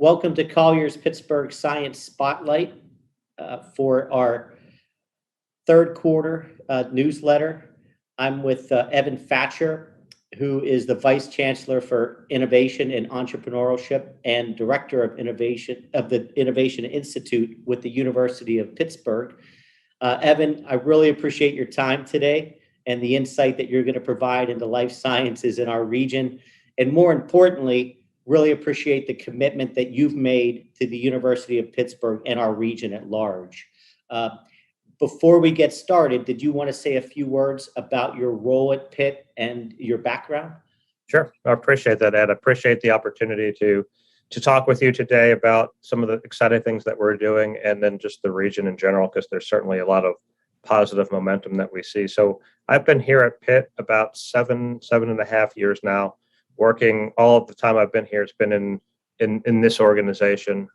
Welcome to Colliers Pittsburgh Science Spotlight for our third quarter newsletter. I'm with Evan Facher, who is the Vice Chancellor for Innovation and Entrepreneurship and Director of Innovation of the Innovation Institute with the University of Pittsburgh. Evan, I really appreciate your time today and the insight that you're going to provide into life sciences in our region. And more importantly, really appreciate the commitment that you've made to the University of Pittsburgh and our region at large. Before we get started, did you want to say a few words about your role at Pitt and your background? Sure. I appreciate that, Ed. I appreciate the opportunity to talk with you today about some of the exciting things that we're doing and then just the region in general, because there's certainly a lot of positive momentum that we see. So I've been here at Pitt about seven and a half years now, working all of the time I've been here. It's been in this organization.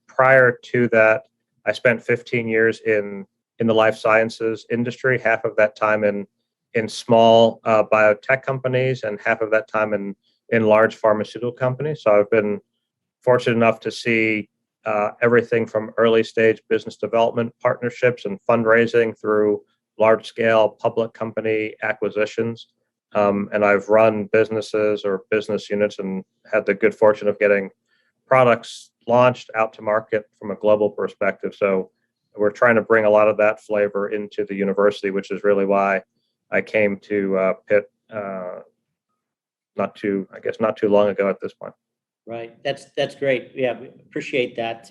Prior to that, I spent 15 years in the life sciences industry, half of that time in small biotech companies and half of that time in large pharmaceutical companies. So I've been fortunate enough to see everything from early stage business development partnerships and fundraising through large scale public company acquisitions. And I've run businesses or business units and had the good fortune of getting products launched out to market from a global perspective. So we're trying to bring a lot of that flavor into the university, which is really why I came to Pitt not too long ago at this point. Right. That's great. Yeah, we appreciate that.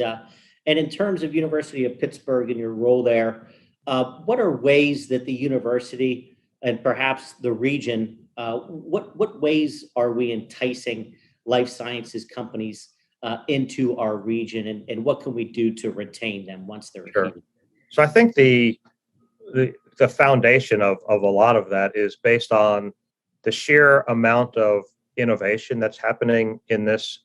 And in terms of University of Pittsburgh and your role there, what are ways that the university and perhaps the region, what ways are we enticing life sciences companies into our region, and what can we do to retain them once they're Sure. here? So I think the foundation of a lot of that is based on the sheer amount of innovation that's happening in this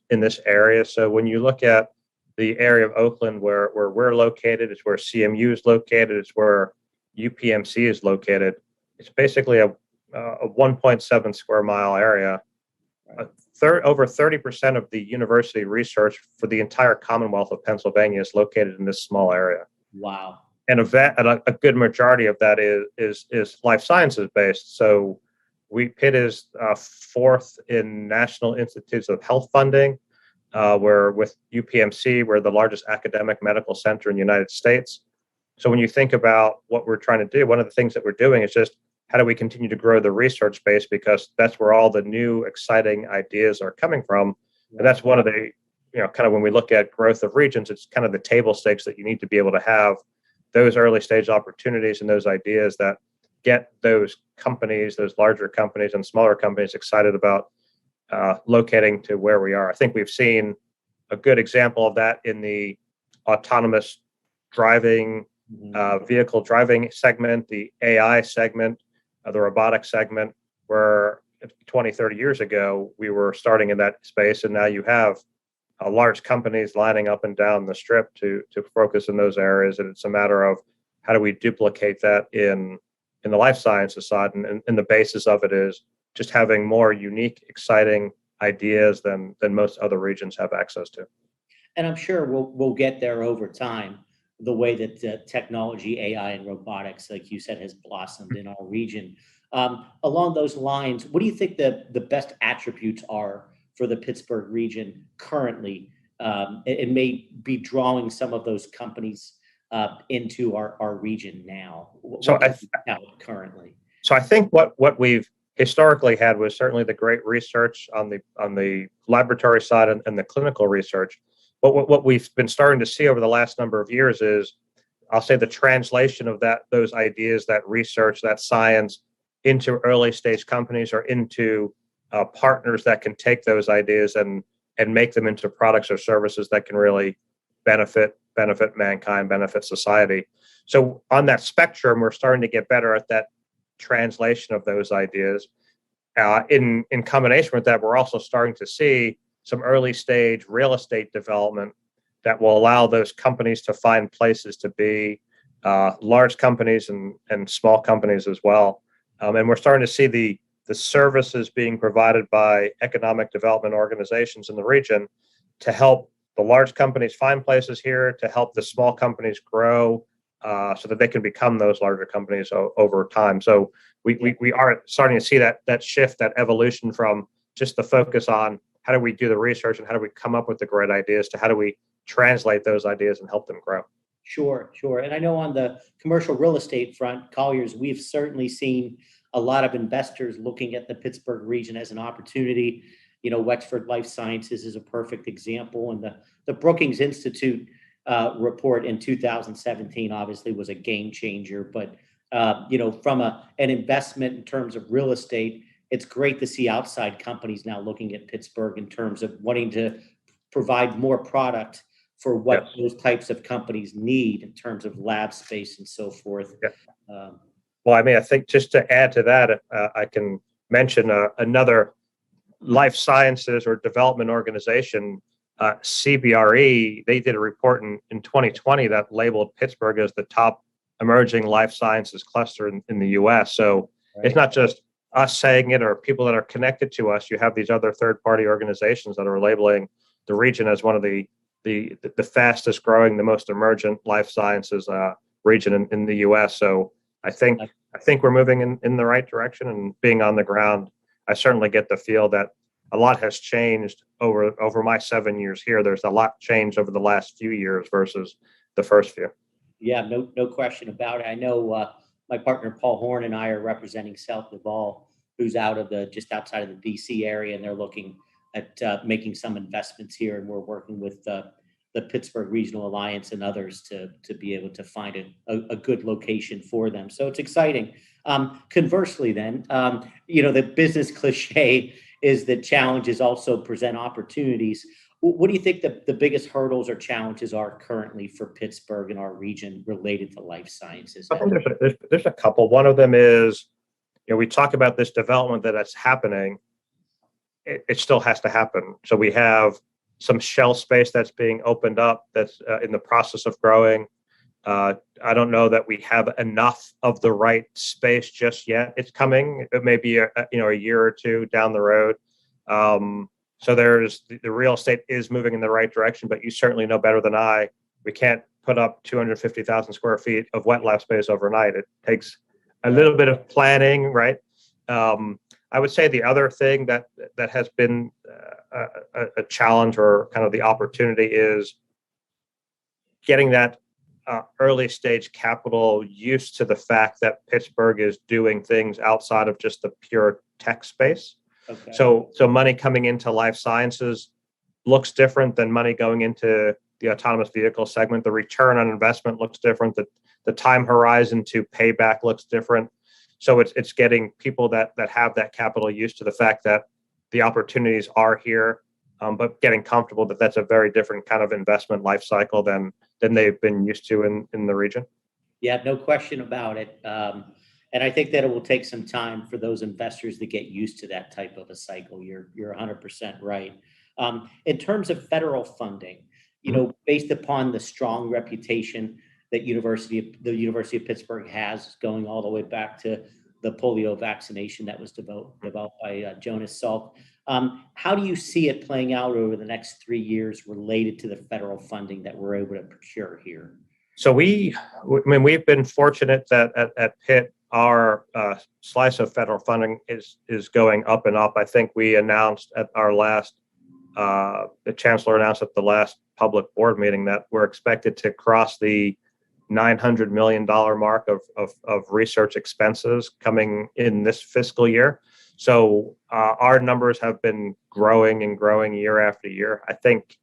area. So when you look at the area of Oakland where we're located, it's where CMU is located, it's where UPMC is located. It's basically a 1.7 square mile area. Over 30% of the university research for the entire Commonwealth of Pennsylvania is located in this small area. Wow. And a good majority of that is life sciences based. So Pitt is fourth in National Institutes of Health funding. We're with UPMC, we're the largest academic medical center in the United States. So when you think about what we're trying to do, one of the things that we're doing is just how do we continue to grow the research base, because that's where all the new exciting ideas are coming from. And that's one of the, kind of when we look at growth of regions, it's kind of the table stakes that you need to be able to have those early stage opportunities and those ideas that get those companies, those larger companies and smaller companies excited about locating to where we are. I think we've seen a good example of that in the autonomous driving, vehicle driving segment, the AI segment, the robotics segment, where 20, 30 years ago, we were starting in that space. And now you have large companies lining up and down the strip to focus in those areas. And it's a matter of how do we duplicate that in the life sciences side. And the basis of it is just having more unique, exciting ideas than most other regions have access to. And I'm sure we'll get there over time, the way that technology, AI, and robotics, like you said, has blossomed in our region. Along those lines, what do you think the best attributes are for the Pittsburgh region currently? It may be drawing some of those companies into our region now. Currently. So I think what we've historically had was certainly the great research on the laboratory side and the clinical research. But what we've been starting to see over the last number of years is, I'll say, the translation of those ideas, that research, that science into early stage companies or into partners that can take those ideas and make them into products or services that can really benefit mankind, benefit society. So on that spectrum, we're starting to get better at that translation of those ideas. In combination with that, we're also starting to see some early stage real estate development that will allow those companies to find places to be, large companies and small companies as well. And we're starting to see the services being provided by economic development organizations in the region to help the large companies find places here to help the small companies grow so that they can become those larger companies over time. So we are starting to see that shift, that evolution from just the focus on how do we do the research and how do we come up with the great ideas to how do we translate those ideas and help them grow. Sure, sure. And I know on the commercial real estate front, Colliers, we've certainly seen a lot of investors looking at the Pittsburgh region as an opportunity. Wexford Life Sciences is a perfect example. And the Brookings Institute report in 2017 obviously was a game changer. But, from an investment in terms of real estate, it's great to see outside companies now looking at Pittsburgh in terms of wanting to provide more product for what those types of companies need in terms of lab space and so forth. Well, I mean, I think just to add to that, I can mention another life sciences or development organization, CBRE. They did a report in 2020 that labeled Pittsburgh as the top emerging life sciences cluster in the U.S. So It's not just us saying it or people that are connected to us. You have these other third-party organizations that are labeling the region as one of the fastest growing, the most emergent life sciences region in the U.S. So I think we're moving in the right direction, and being on the ground, I certainly get the feel that a lot has changed over my 7 years here. There's a lot changed over the last few years versus the first few. Yeah, no question about it. I know my partner Paul Horn and I are representing South Duval, who's just outside of the DC area, and they're looking at making some investments here, and we're working with the Pittsburgh Regional Alliance and others to be able to find a good location for them. So it's exciting. Conversely, then, the business cliche is that challenges also present opportunities. What do you think the biggest hurdles or challenges are currently for Pittsburgh and our region related to life sciences? I think there's a couple. One of them is, we talk about this development that's happening. It still has to happen. So we have some shell space that's being opened up that's in the process of growing. I don't know that we have enough of the right space just yet. It's coming. It may be a year or two down the road. So there's the real estate is moving in the right direction, but you certainly know better than I. We can't put up 250,000 square feet of wet lab space overnight. It takes a little bit of planning, right? I would say the other thing that has been a challenge or kind of the opportunity is getting that early stage capital used to the fact that Pittsburgh is doing things outside of just the pure tech space. Okay. So money coming into life sciences looks different than money going into the autonomous vehicle segment. The return on investment looks different. The time horizon to payback looks different. So it's getting people that have that capital used to the fact that the opportunities are here, but getting comfortable that that's a very different kind of investment life cycle than they've been used to in the region. Yeah, no question about it. And I think that it will take some time for those investors to get used to that type of a cycle. You're 100% right. In terms of federal funding, based upon the strong reputation that the University of Pittsburgh has, going all the way back to the polio vaccination that was developed by Jonas Salk. How do you see it playing out over the next 3 years related to the federal funding that we're able to procure here? So we've been fortunate that at Pitt, our slice of federal funding is going up and up. I think we announced at our last, the chancellor announced at the last public board meeting that we're expected to cross the $900 million mark of research expenses coming in this fiscal year. So our numbers have been growing and growing year after year. I think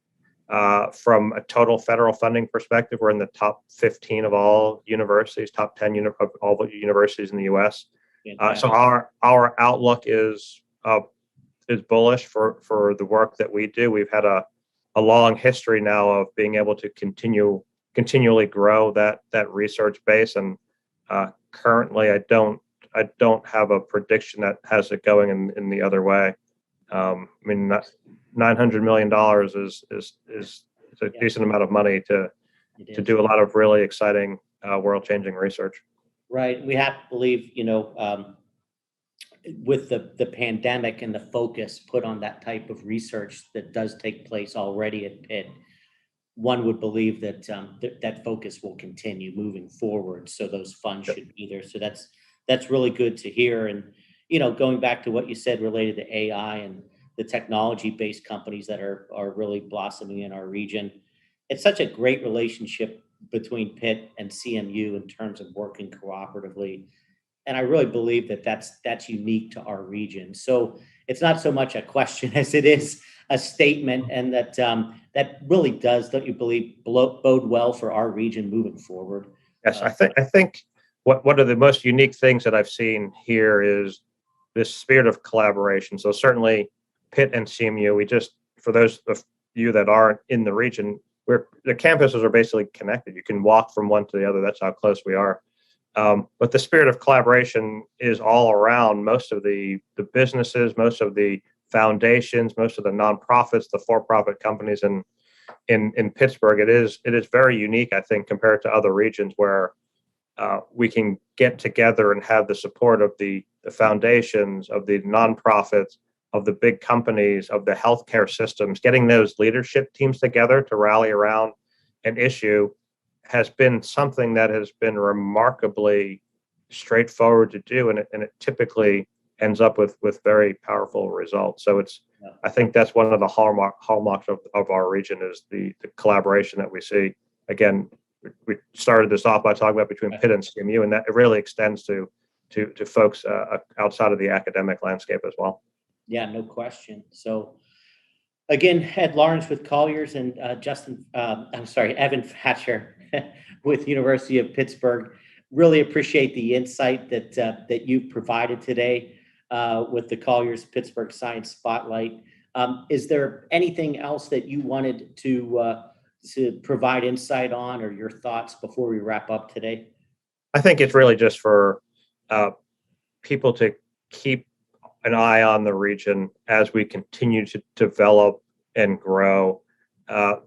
from a total federal funding perspective, we're in the top 15 of all universities, top 10 of all the universities in the U.S. So our outlook is bullish for the work that we do. We've had a long history now of being able to continually grow that research base, and currently I don't have a prediction that has it going in the other way. $900 million is a decent amount of money to do a lot of really exciting world-changing research. Right. We have to believe, with the pandemic and the focus put on that type of research that does take place already at Pitt, one would believe that that focus will continue moving forward. So those funds should be there. So that's really good to hear. And going back to what you said related to AI and the technology-based companies that are really blossoming in our region, it's such a great relationship between Pitt and CMU in terms of working cooperatively. And I really believe that that's unique to our region. So it's not so much a question as it is a statement, and that really does, don't you believe, bode well for our region moving forward? Yes, I think one of the most unique things that I've seen here is this spirit of collaboration. So certainly Pitt and CMU, for those of you that aren't in the region, the campuses are basically connected. You can walk from one to the other. That's how close we are. But the spirit of collaboration is all around most of the businesses, most of the foundations, most of the nonprofits, the for-profit companies in Pittsburgh. It is very unique, I think, compared to other regions where we can get together and have the support of the foundations, of the nonprofits, of the big companies, of the healthcare systems. Getting those leadership teams together to rally around an issue has been something that has been remarkably straightforward to do, and it typically ends up with very powerful results. So I think that's one of the hallmarks of our region is the collaboration that we see. Again, we started this off by talking about between Pitt and CMU, and that it really extends to folks outside of the academic landscape as well. Yeah, no question. So again, Ed Lawrence with Colliers, and Evan Facher with University of Pittsburgh. Really appreciate the insight that you've provided today with the Colliers Pittsburgh Science Spotlight. Is there anything else that you wanted to provide insight on, or your thoughts before we wrap up today? I think it's really just for people to keep an eye on the region as we continue to develop and grow. At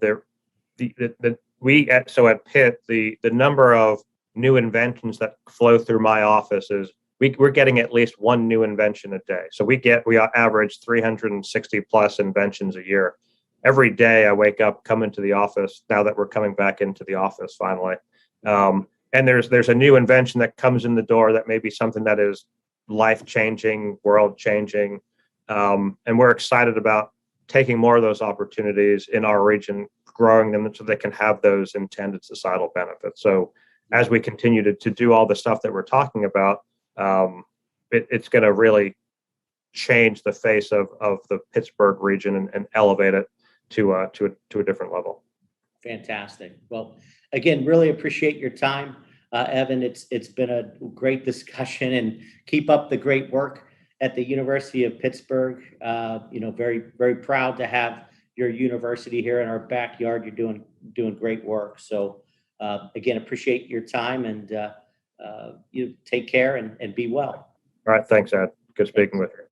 Pitt, the number of new inventions that flow through my office is we're getting at least one new invention a day. So we average 360 plus inventions a year. Every day I wake up, come into the office, now that we're coming back into the office finally. And there's a new invention that comes in the door that may be something that is life-changing, world-changing. And we're excited about taking more of those opportunities in our region, growing them so they can have those intended societal benefits. So as we continue to do all the stuff that we're talking about, it's going to really change the face of the Pittsburgh region and elevate it to a different level. Fantastic. Well, again, really appreciate your time, Evan. It's been a great discussion, and keep up the great work at the University of Pittsburgh. Very, very proud to have your university here in our backyard. You're doing great work. So again, appreciate your time, and you take care and be well. All right. Thanks, Ed. Good speaking with you.